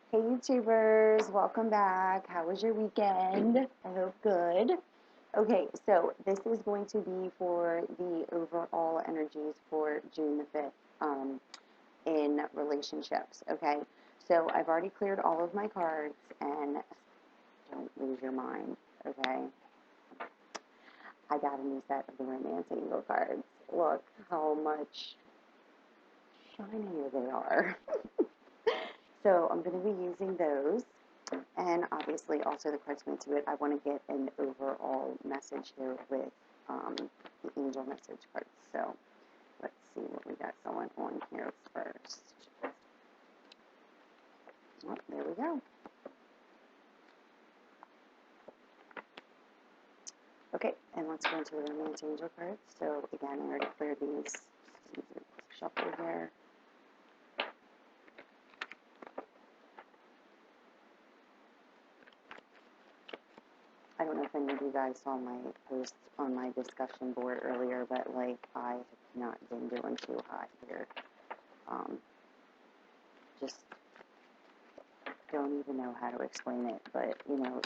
Hey YouTubers, welcome back. How was your weekend? I hope good. Okay, so this is going to be for the overall energies for June the 5th in relationships, okay? So I've already cleared all of my cards and don't lose your mind, okay? I got a new set of the romance angel cards. Look how much shinier they are. So I'm going to be using those. And obviously, also the cards into it. I want to get an overall message here with the angel message cards. So let's see what we got going on here first. Oh, there we go. Okay, and let's go into the romance angel cards. So again, I already cleared these. Shuffle here. I don't know if any of you guys saw my post on my discussion board earlier, but like I have not been doing too hot here. Just don't even know how to explain it, but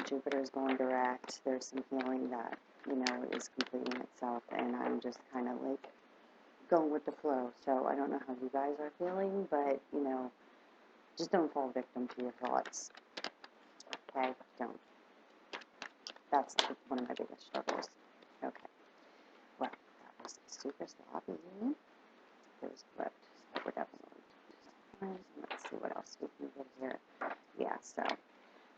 Jupiter's going direct. There's some healing that is completing itself, and I'm just kind of like going with the flow. So I don't know how you guys are feeling, but just don't fall victim to your thoughts. Okay, don't. That's one of my biggest struggles. Okay, well, that was super sloppy. There's flipped, so we're definitely. Let's see what else we can get here. Yeah, so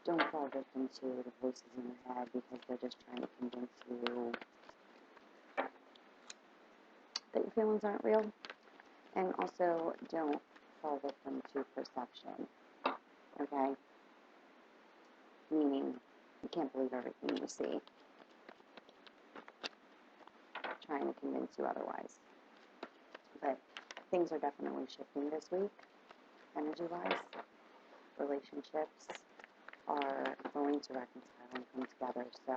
don't fall victim to the voices in your head because they're just trying to convince you that your feelings aren't real. And also, don't fall victim to perception, okay? Meaning, you can't believe everything you see, trying to convince you otherwise. But things are definitely shifting this week, energy-wise. Relationships are going to reconcile and come together, so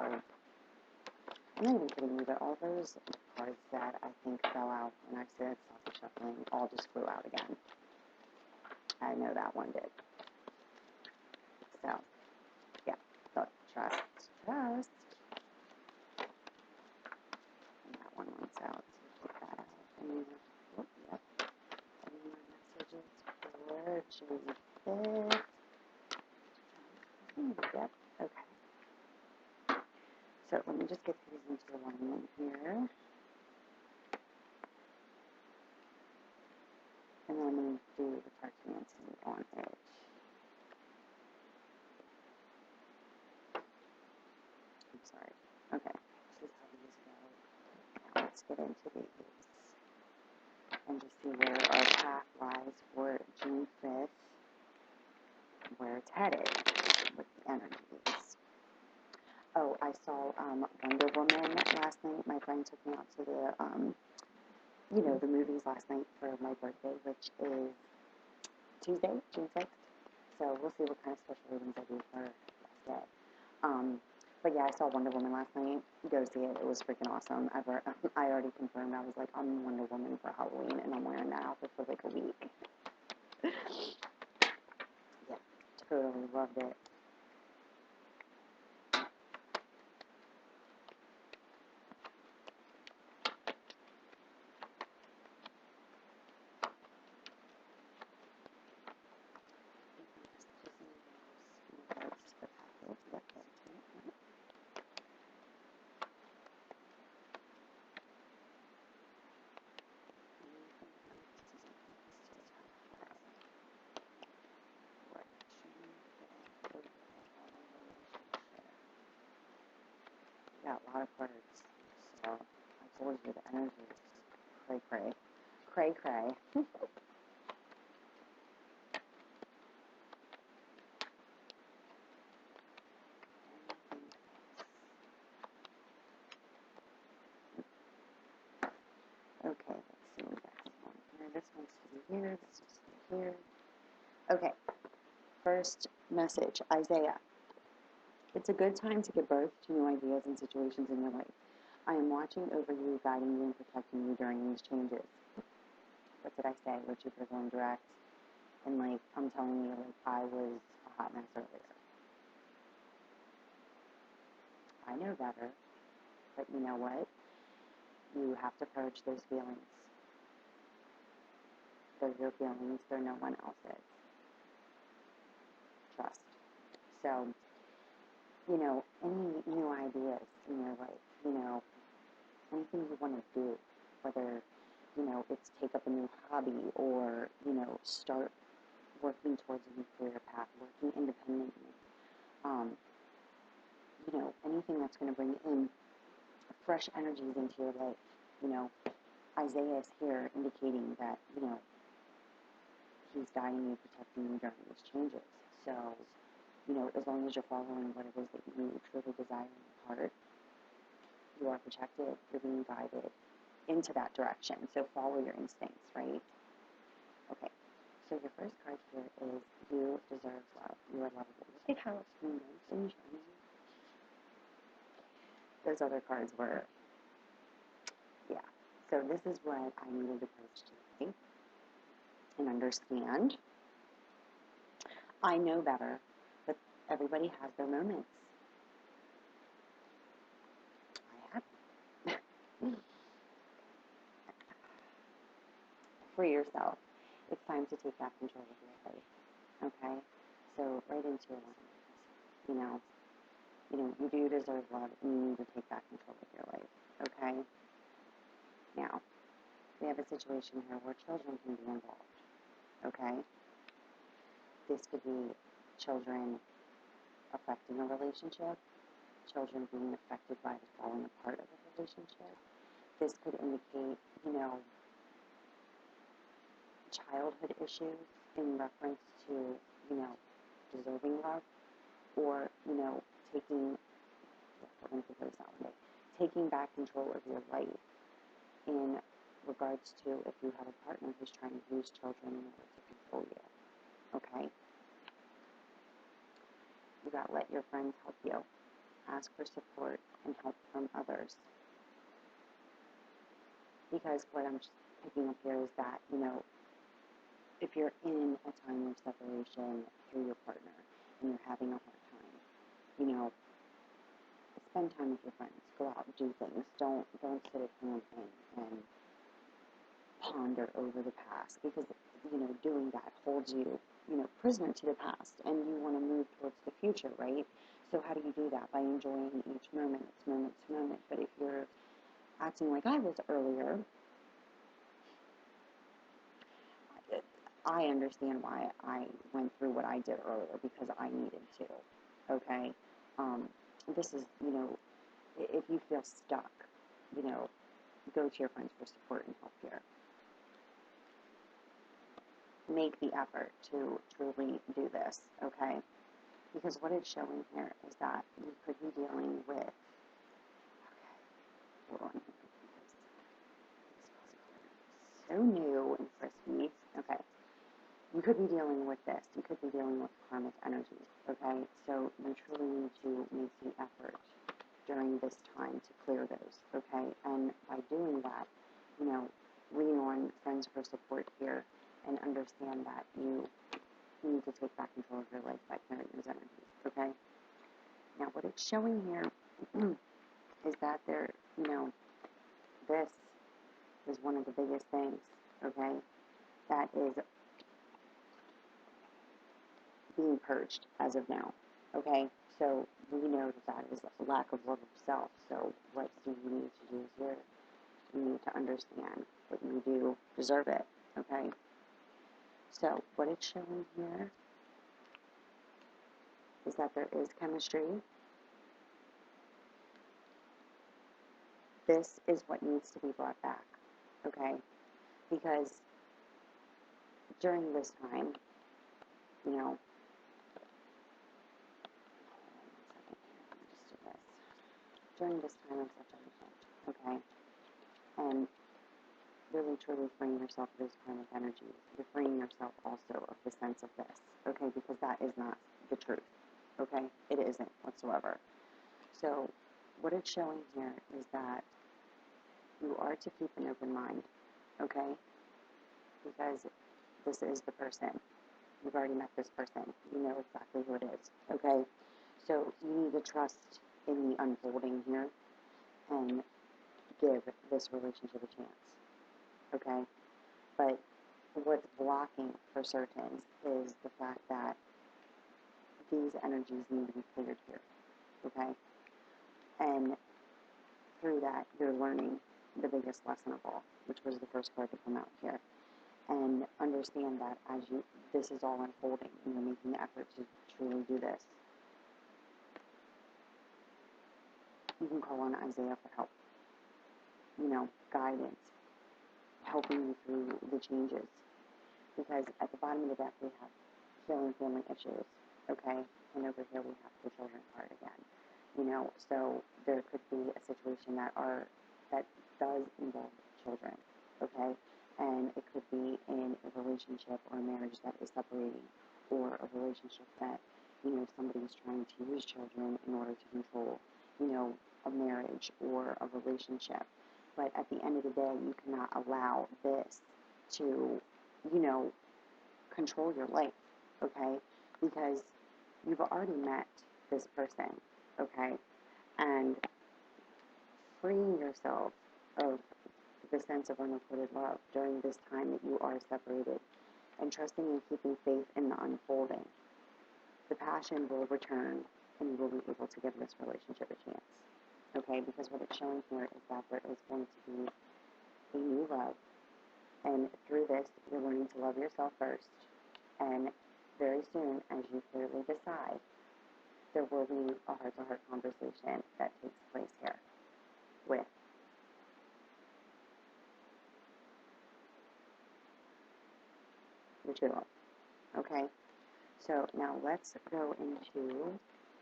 I'm not even kidding you, but all those cards that I think fell out when I said self-shuffling all just flew out again. I know that one did. So, yeah, but trust. And that one wants out, so take that out. And, yep. And my messages for June 5th. Yep, okay. So let me just get these into alignment here. And then I'm going to do the parkmancy on it. I'm sorry. Okay, this is how these go. Now let's get into these and just see where our path lies for June 5th, where it's headed with the energies. Oh, I saw Wonder Woman last night. My friend took me out to the movies last night for my birthday, which is Tuesday, June 6th. So we'll see what kind of special readings I do for that day. But yeah, I saw Wonder Woman last night. Go see it. It was freaking awesome. I already confirmed. I was like, I'm Wonder Woman for Halloween, and I'm wearing that outfit for like a week. Yeah, totally loved it. Got a lot of cards. So I told you the energy is cray cray. Cray cray. Okay, let's see what we got on here. This one's to be here, this one's to be here. Okay, first message, Isaiah. It's a good time to give birth to new ideas and situations in your life. I am watching over you, guiding you, and protecting you during these changes. What did I say? With Jupiter going direct. And, like, I'm telling you, like, I was hot mess earlier. I know better, but you know what? You have to purge those feelings. They're your feelings, they're no one else's. Trust. So, you know, any new ideas in your life, you know, anything you want to do, whether, you know, it's take up a new hobby or, you know, start working towards a new career path, working independently, you know, anything that's going to bring in fresh energies into your life. You know, Isaiah is here indicating that, you know, he's guiding you, protecting you during these changes. So, you know, as long as you're following what it is that you truly desire in your heart, you are protected, you're being guided into that direction. So follow your instincts, right? Okay. So your first card here is you deserve love. You are lovable. Look at how it's nice and shiny. Those other cards were, yeah. So this is what I needed to post today and understand. I know better, but everybody has their moments. I have. Free yourself. It's time to take back control of your life. Okay? So right into your line. You know, you do deserve love and you need to take back control of your life. Okay? Now, we have a situation here where children can be involved. Okay? This could be children affecting a relationship, children being affected by the falling apart of a relationship. This could indicate, you know, childhood issues in reference to, you know, deserving love, or, you know, taking back control of your life in regards to if you have a partner who's trying to use children in order to control you. Okay? You got to let your friends help you. Ask for support and help from others. Because what I'm picking up here is that, you know, if you're in a time of separation through your partner and you're having a hard time, you know, spend time with your friends. Go out and do things. Don't sit at home and ponder over the past, because, you know, doing that holds you, you know, prisoner to the past, and you want to move towards the future, right? So how do you do that? By enjoying each moment. It's moment to moment. But if you're acting like I was earlier, I understand why I went through what I did earlier, because I needed to. Okay? This is, you know, if you feel stuck, you know, go to your friends for support and help here. Make the effort to truly do this, okay? Because what it's showing here is that you could be dealing with, okay, hold on here, because so new and crispy, okay? You could be dealing with this. You could be dealing with karmic energy, okay? So you truly need to make the effort during this time to clear those, okay? And by doing that, you know, lean on friends for support here and understand that you need to take back control of your life by clearing those energies, okay? Now, what it's showing here is that there, you know, this is one of the biggest things, okay, that is being purged as of now, okay? So we know that is a lack of love of self. So what do you need to do here? You need to understand that you do deserve it, okay? So what it's showing here is that there is chemistry. This is what needs to be brought back, okay? Because during this time, you know, during this time of separation, okay? And really truly freeing yourself of those karmic energies. You're freeing yourself also of the sense of this, okay? Because that is not the truth, okay? It isn't whatsoever. So what it's showing here is that you are to keep an open mind, okay? Because this is the person, You've already met this person. You know exactly who it is. Okay? So you need to trust in the unfolding here and give this relationship a chance. Okay? But what's blocking for certain is the fact that these energies need to be cleared here. Okay? And through that, you're learning the biggest lesson of all, which was the first card to come out here. And understand that as this is all unfolding and you're making the effort to truly do this, you can call on Isaiah for help, guidance, helping you through the changes. Because at the bottom of the deck, we have healing family issues, okay? And over here, we have the children card again. So there could be a situation that does involve children, okay? And it could be in a relationship or a marriage that is separating, or a relationship that, somebody's trying to use children in order to control, a marriage or a relationship. But at the end of the day, you cannot allow this to, control your life, okay? Because you've already met this person, okay? And freeing yourself of the sense of unrequited love during this time that you are separated, and trusting and keeping faith in the unfolding, the passion will return and you will be able to give this relationship a chance. Okay, because what it's showing here is that there is going to be a new love, and through this, you're learning to love yourself first, and very soon, as you clearly decide, there will be a heart-to-heart conversation that takes place here with the true love. Okay, so now let's go into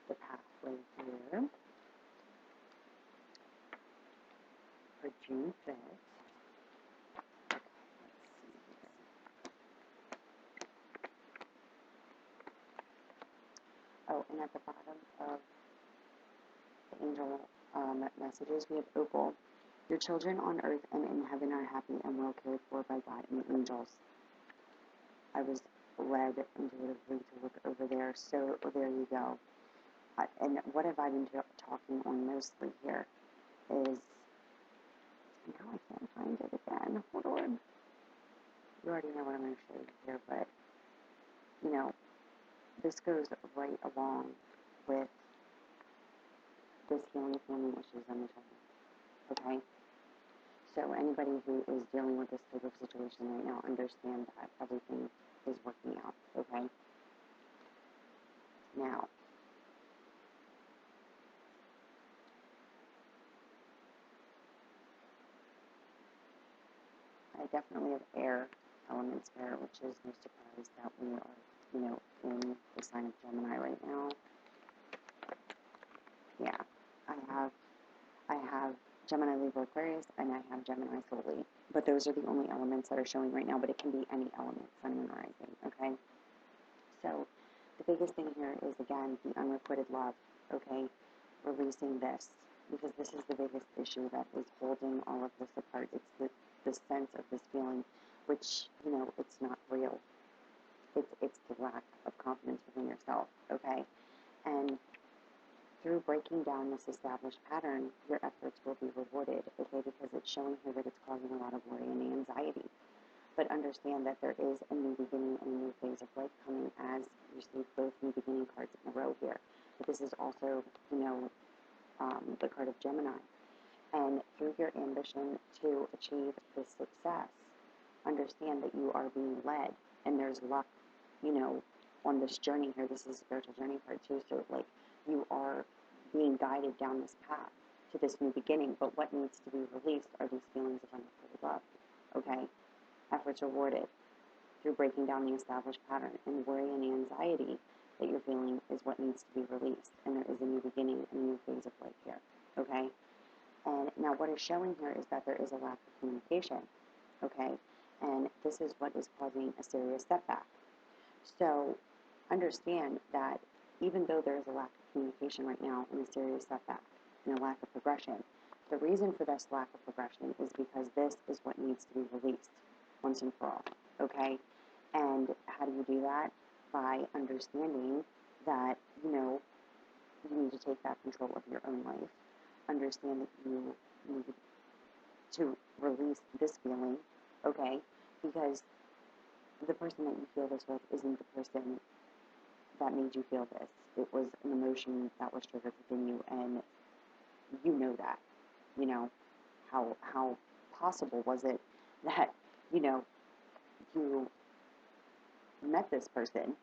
the pathway here for June 5th. Oh, and at the bottom of the angel messages, we have Opal. Your children on earth and in heaven are happy and well cared for by God and the angels. I was led intuitively to look over there, so there you go. And what have I been talking on mostly here is, now I can't find it again. Hold on. You already know what I'm going to show you here, but, this goes right along with this healing family issues on the children, okay? So anybody who is dealing with this type of situation right now, understand that everything is working out, okay? Now, I definitely have air elements here, which is no surprise that we are, in the sign of Gemini right now. Yeah, I have Gemini, Libra, Aquarius, and I have Gemini solely. But those are the only elements that are showing right now, but it can be any element, sun, moon, rising, okay? So the biggest thing here is, again, the unrequited love, okay? Releasing this, because this is the biggest issue that is holding all of this apart. It's the sense of this feeling, which, it's not real. It's the lack of confidence within yourself, okay? And through breaking down this established pattern, your efforts will be rewarded, okay? Because it's showing here that it's causing a lot of worry and anxiety. But understand that there is a new beginning and a new phase of life coming, as you see both new beginning cards in a row here. But this is also, the card of Gemini. And through your ambition to achieve this success, understand that you are being led, and there's luck, on this journey here. This is a spiritual journey card too, so you are being guided down this path to this new beginning. But what needs to be released are these feelings of unrequited love, okay? Efforts rewarded through breaking down the established pattern, and worry and anxiety that you're feeling is what needs to be released, and there is a new beginning and a new phase of life here, okay? And now what is showing here is that there is a lack of communication, okay? And this is what is causing a serious setback. So understand that even though there is a lack of communication right now and a serious setback and a lack of progression, the reason for this lack of progression is because this is what needs to be released once and for all, okay? And how do you do that? by understanding that, you need to take back control of your own life. Understand that you need to release this feeling, okay? Because the person that you feel this with isn't the person that made you feel this. It was an emotion that was triggered within you, and you know that. You know, how possible was it that, you met this person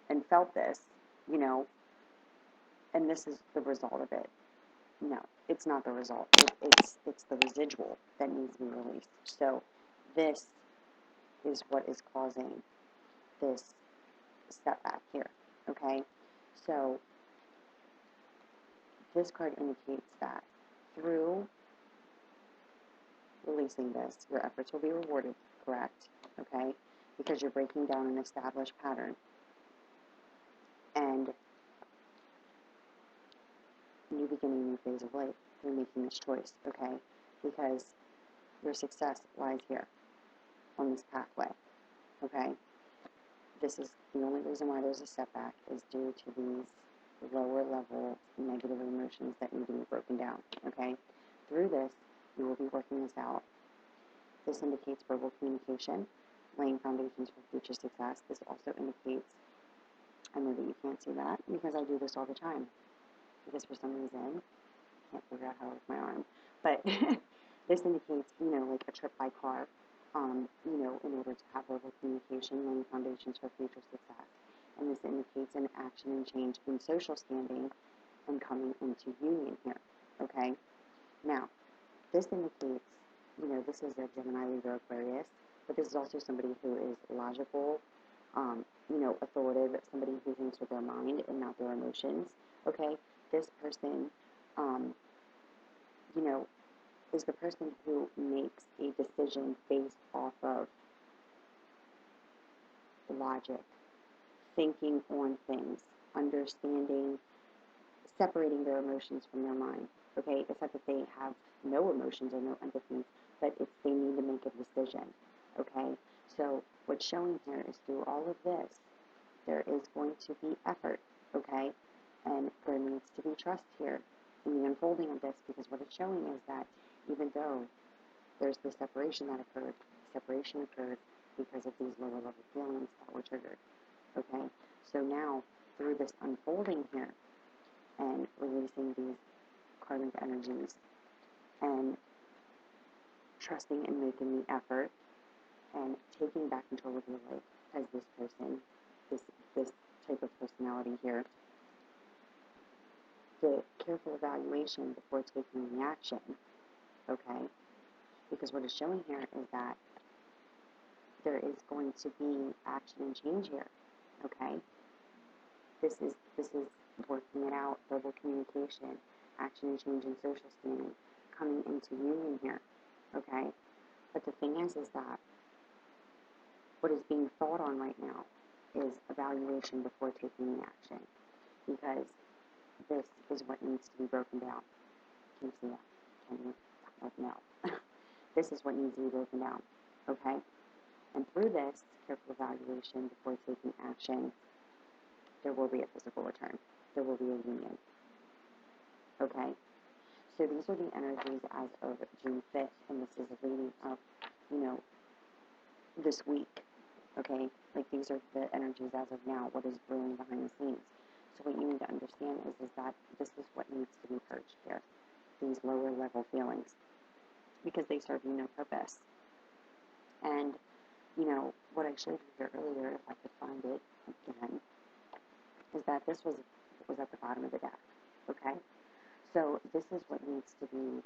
and felt this, you know, and this is the result of it. No, it's not the result. It's the residual that needs to be released. So this is what is causing this setback here, okay? So this card indicates that through releasing this, your efforts will be rewarded, correct? Okay? Because you're breaking down an established pattern. And you begin a new phase of life through making this choice, okay? Because your success lies here on this pathway, okay? This is the only reason why there's a setback is due to these lower level negative emotions that need to be broken down, okay? Through this, you will be working this out. This indicates verbal communication, laying foundations for future success. This also indicates, I know that you can't see that because I do this all the time, because for some reason, I can't figure out how to work my arm, but this indicates, like a trip by car, in order to have verbal communication, laying foundations for future success. And this indicates an action and change in social standing and coming into union here, okay? Now, this indicates, this is a Gemini, Libra, Aquarius, but this is also somebody who is logical, authoritative, somebody who thinks with their mind and not their emotions, okay? This person, is the person who makes a decision based off of logic, thinking on things, understanding, separating their emotions from their mind, okay? It's not that they have no emotions or no empathy, but it's they need to make a decision, okay? So what's showing here is through all of this, there is going to be effort, okay? And there needs to be trust here in the unfolding of this, because what it's showing is that even though there's the separation that occurred, separation occurred because of these lower level feelings that were triggered, okay? So now, through this unfolding here, and releasing these karmic energies, and trusting and making the effort, and taking back control of your life as this person, this type of personality here, the careful evaluation before taking the action, okay? Because what it's showing here is that there is going to be action and change here, okay? This is working it out, verbal communication, action and change in social standing, coming into union here, okay? But the thing is that what is being thought on right now is evaluation before taking the action, because this is what needs to be broken down. Can you see that? Can you? No. This is what needs to be broken down, okay? And through this careful evaluation before taking action, there will be a physical return. There will be a union, okay? So these are the energies as of June 5th, and this is leading up, this week, okay? Like, these are the energies as of now, what is brewing behind the scenes. So what you need to understand is that this is what needs to be purged here, these lower level feelings, because they serve you no purpose. And, what I showed you here earlier, if I could find it again, is that this was at the bottom of the deck, okay? So this is what needs to be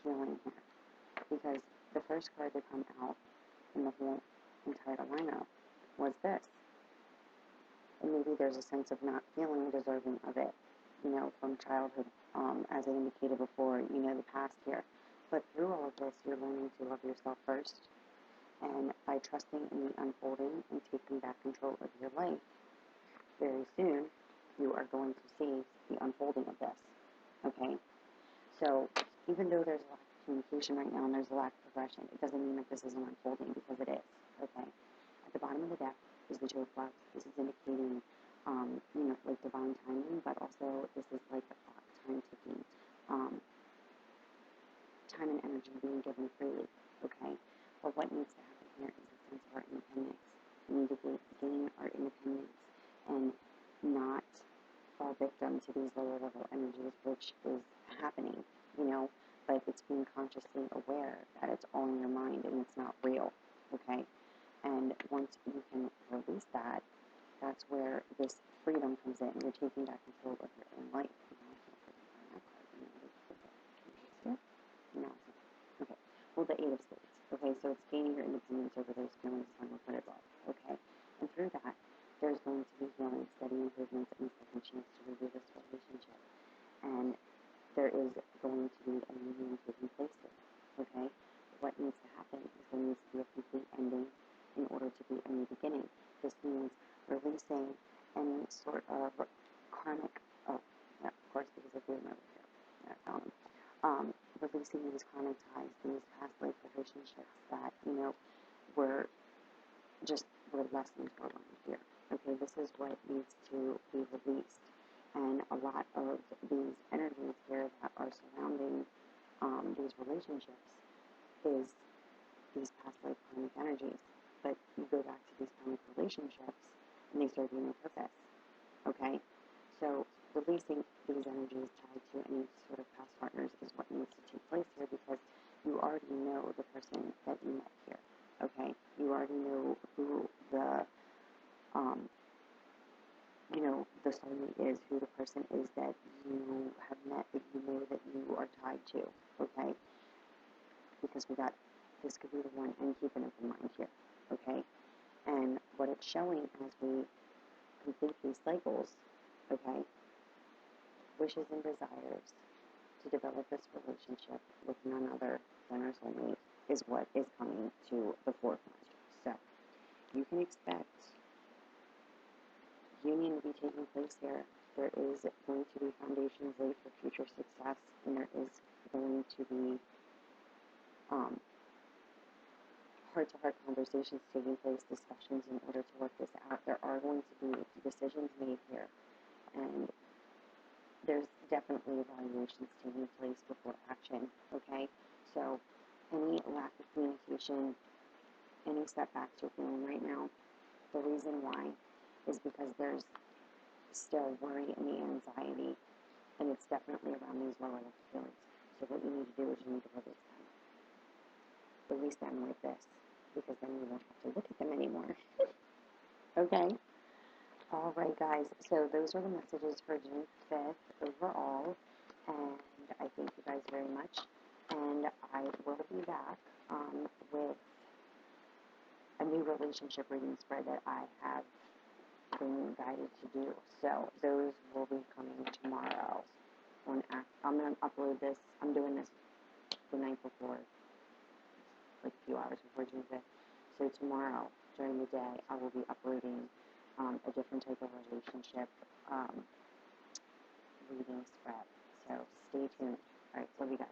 healing here, because the first card to come out in the whole entire lineup was this. And maybe there's a sense of not feeling deserving of it, from childhood, as I indicated before, the past here. But through all of this, you're learning to love yourself first. And by trusting in the unfolding and taking back control of your life, very soon, you are going to see the unfolding of this, okay? So even though there's a lack of communication right now and there's a lack of progression, it doesn't mean that this isn't unfolding, because it is, okay? At the bottom of the deck, is the Two of Clubs. This is indicating, like divine timing, but also this is like time ticking, um, time and energy being given freely, okay? But what needs to happen here is a sense of our independence. We need to gain our independence and not fall victim to these lower level energies, which is happening, but it's being consciously aware that it's all in your mind and it's not real, okay? And once you can release that, that's where this freedom comes in. You're taking back control of your own life. No. Okay. Well, the Eight of Spades. Okay, so it's gaining your independence over those feelings of unrequited love. Okay, and through that, there's going to be healing, steady improvements, and a second chance to review this relationship. And there is going to be a union taking place here. Okay, what needs to happen is there needs to be a complete ending in order to be a new beginning. This means releasing any sort of karmic. Oh, yeah, of course, because of the over here. Releasing these karmic ties, these past life relationships that, were lessons were learned here. Okay, this is what needs to be released. And a lot of these energies here that are surrounding these relationships is these past life karmic energies. But you go back to these karmic relationships and they serve you no purpose. Okay? So releasing these energies tied to any sort of past partners is what needs to take place here, because you already know the person that you met here. Okay? You already know who the soulmate is, who the person is that you have met, that you know that you are tied to. Okay? Because this could be the one, and keep an open mind here. Okay? And what it's showing as we complete these cycles, okay, wishes and desires to develop this relationship with none other than our soulmate is what is coming to the forefront. So you can expect union to be taking place here. There is going to be foundations laid for future success, and there is going to be heart-to-heart conversations taking place, discussions in order to work this out. There are going to be decisions made here, and there's definitely evaluations taking place before action, okay? So any lack of communication, any setbacks you're feeling right now, the reason why is because there's still worry and the anxiety, and it's definitely around these lower level feelings. So what you need to do is you need to release them. Release them like this, because then you won't have to look at them anymore. Okay? All right, guys. So those are the messages for June 5th overall, and I thank you guys very much. And I will be back with a new relationship reading spread that I have been guided to do. So those will be coming tomorrow. I'm going to upload this. I'm doing this the night before, like a few hours before June 5th. So tomorrow, during the day, I will be uploading a different type of relationship reading spread. So stay tuned. All right, love you guys.